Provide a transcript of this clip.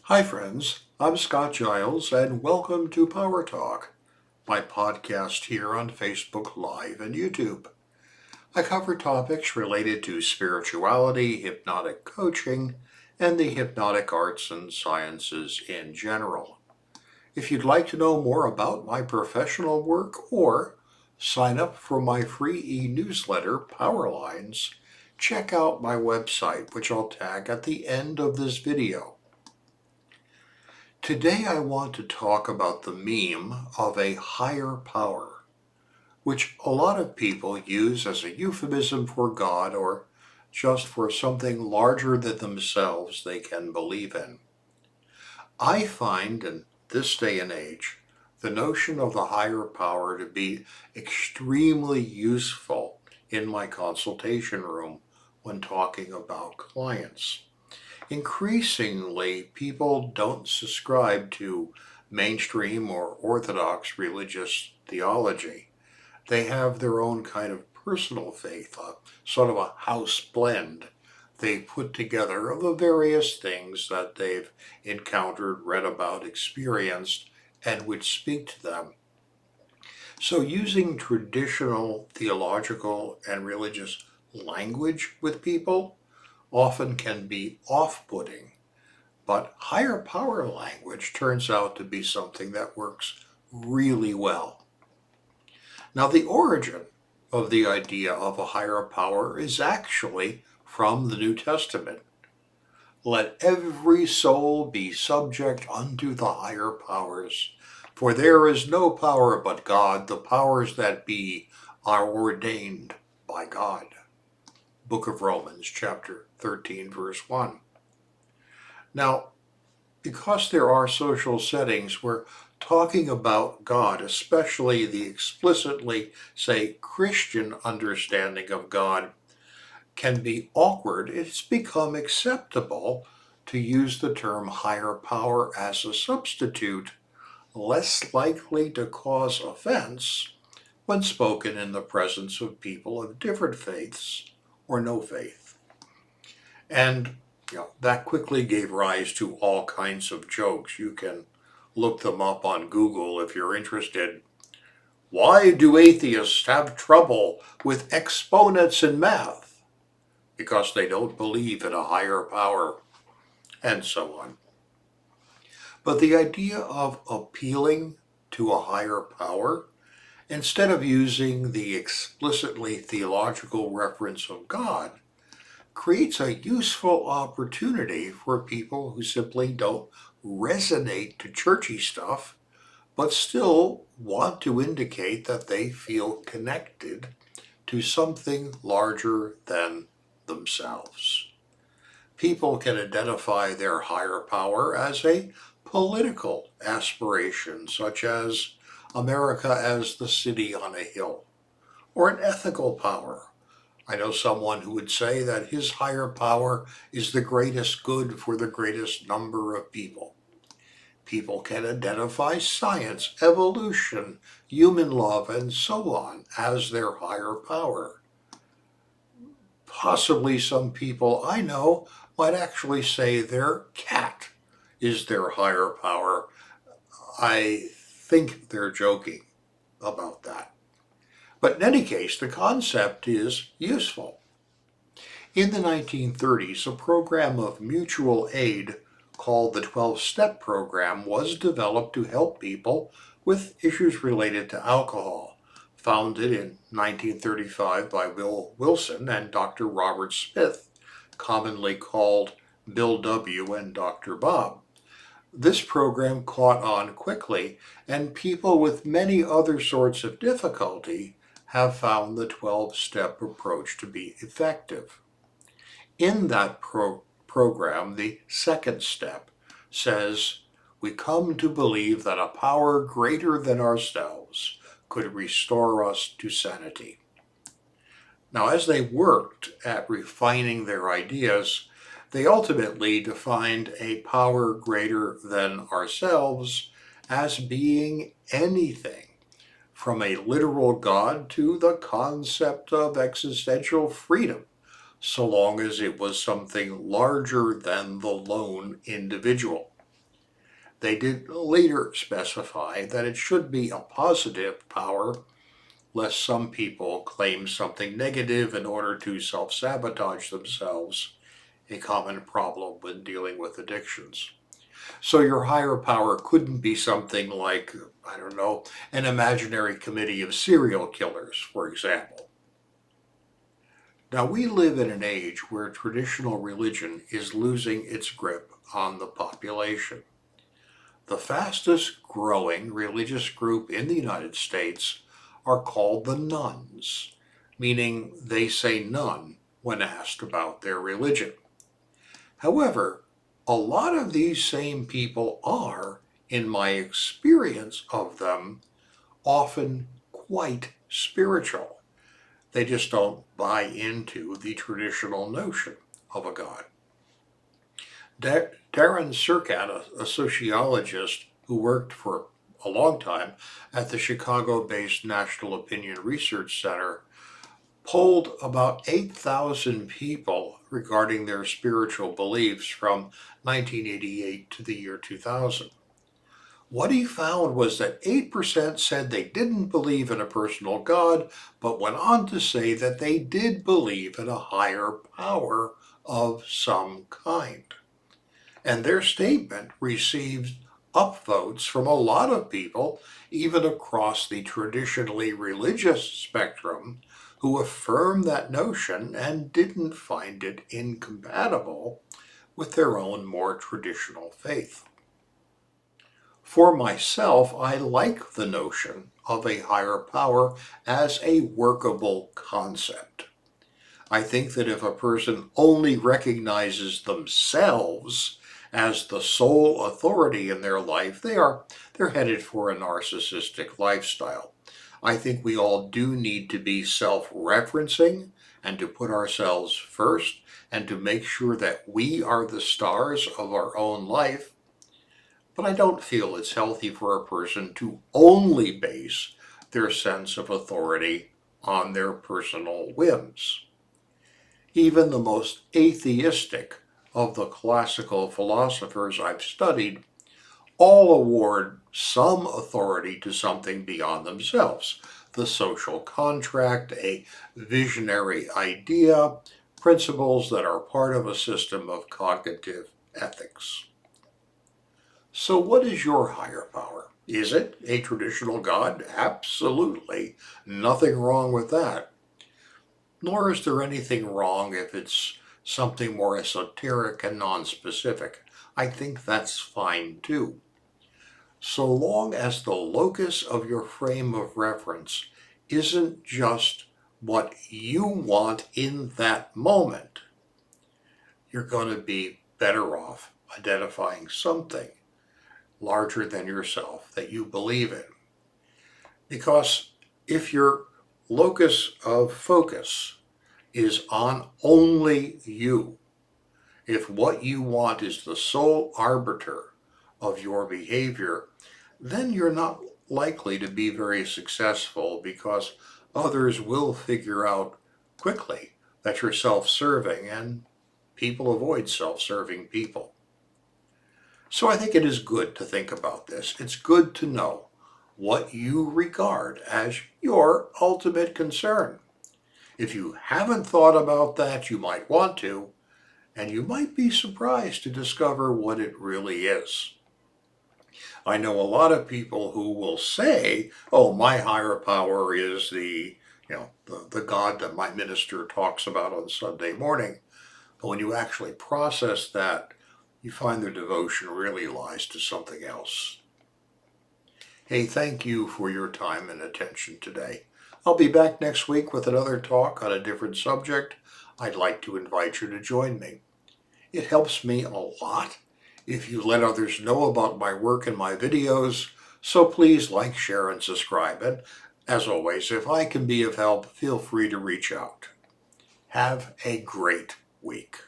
Hi friends, I'm Scott Giles and welcome to Power Talk, my podcast here on Facebook Live and YouTube. I cover topics related to spirituality, hypnotic coaching, and the hypnotic arts and sciences in general. If you'd like to know more about my professional work or sign up for my free e-newsletter, Power Lines, check out my website, which I'll tag at the end of this video. Today I want to talk about the meme of a higher power, which a lot of people use as a euphemism for God or just for something larger than themselves they can believe in. I find in this day and age the notion of the higher power to be extremely useful in my consultation room when talking about clients. Increasingly, people don't subscribe to mainstream or orthodox religious theology. They have their own kind of personal faith, sort of a house blend. They put together of the various things that they've encountered, read about, experienced, and which speak to them. So using traditional theological and religious language with people often can be off-putting, but higher power language turns out to be something that works really well. Now, the origin of the idea of a higher power is actually from the New Testament. Let every soul be subject unto the higher powers, for there is no power but God. The powers that be are ordained by God. Book of Romans, chapter 13, verse 1. Now, because there are social settings where talking about God, especially the explicitly, say, Christian understanding of God, can be awkward, it's become acceptable to use the term higher power as a substitute, less likely to cause offense when spoken in the presence of people of different faiths or no faith. And that quickly gave rise to all kinds of jokes. You can look them up on Google if you're interested. Why do atheists have trouble with exponents in math? Because they don't believe in a higher power, and so on. But the idea of appealing to a higher power, instead of using the explicitly theological reference of God, creates a useful opportunity for people who simply don't resonate to churchy stuff, but still want to indicate that they feel connected to something larger than themselves. People can identify their higher power as a political aspiration, such as America as the city on a hill, or an ethical power. I know someone who would say that his higher power is the greatest good for the greatest number of people. People can identify science, evolution, human love, and so on as their higher power. Possibly some people I know might actually say their cat is their higher power. I think they're joking about that. But in any case, the concept is useful. In the 1930s, a program of mutual aid called the 12-Step Program was developed to help people with issues related to alcohol, founded in 1935 by Bill Wilson and Dr. Robert Smith, commonly called Bill W. and Dr. Bob. This program caught on quickly, and people with many other sorts of difficulty have found the 12-step approach to be effective. In that program, the second step says, we come to believe that a power greater than ourselves could restore us to sanity. Now, as they worked at refining their ideas, they ultimately defined a power greater than ourselves as being anything, from a literal God to the concept of existential freedom, so long as it was something larger than the lone individual. They did later specify that it should be a positive power, lest some people claim something negative in order to self-sabotage themselves, a common problem when dealing with addictions. So your higher power couldn't be something like, I don't know, an imaginary committee of serial killers, for example. Now, we live in an age where traditional religion is losing its grip on the population. The fastest growing religious group in the United States are called the Nuns, meaning they say none when asked about their religion. However, a lot of these same people are, in my experience of them, often quite spiritual. They just don't buy into the traditional notion of a God. Darren Surkat, a sociologist who worked for a long time at the Chicago-based National Opinion Research Center, polled about 8,000 people regarding their spiritual beliefs from 1988 to the year 2000. What he found was that 8% said they didn't believe in a personal God, but went on to say that they did believe in a higher power of some kind. And their statement received upvotes from a lot of people, even across the traditionally religious spectrum, who affirmed that notion and didn't find it incompatible with their own more traditional faith. For myself, I like the notion of a higher power as a workable concept. I think that if a person only recognizes themselves as the sole authority in their life, they're headed for a narcissistic lifestyle. I think we all do need to be self-referencing and to put ourselves first and to make sure that we are the stars of our own life. But I don't feel it's healthy for a person to only base their sense of authority on their personal whims. Even the most atheistic of the classical philosophers I've studied all award some authority to something beyond themselves: the social contract, a visionary idea, principles that are part of a system of cognitive ethics. So what is your higher power? Is it a traditional God? Absolutely. Nothing wrong with that. Nor is there anything wrong if it's something more esoteric and non-specific. I think that's fine too. So long as the locus of your frame of reference isn't just what you want in that moment, you're going to be better off identifying something larger than yourself that you believe in. Because if your locus of focus is on only you, if what you want is the sole arbiter of your behavior, then you're not likely to be very successful, because others will figure out quickly that you're self-serving, and people avoid self-serving people. So I think it is good to think about this. It's good to know what you regard as your ultimate concern. If you haven't thought about that, you might want to, and you might be surprised to discover what it really is. I know a lot of people who will say, oh, my higher power is the God that my minister talks about on Sunday morning. But when you actually process that, you find their devotion really lies to something else. Hey, thank you for your time and attention today. I'll be back next week with another talk on a different subject. I'd like to invite you to join me. It helps me a lot if you let others know about my work and my videos, so please like, share, and subscribe. And as always, if I can be of help, feel free to reach out. Have a great week.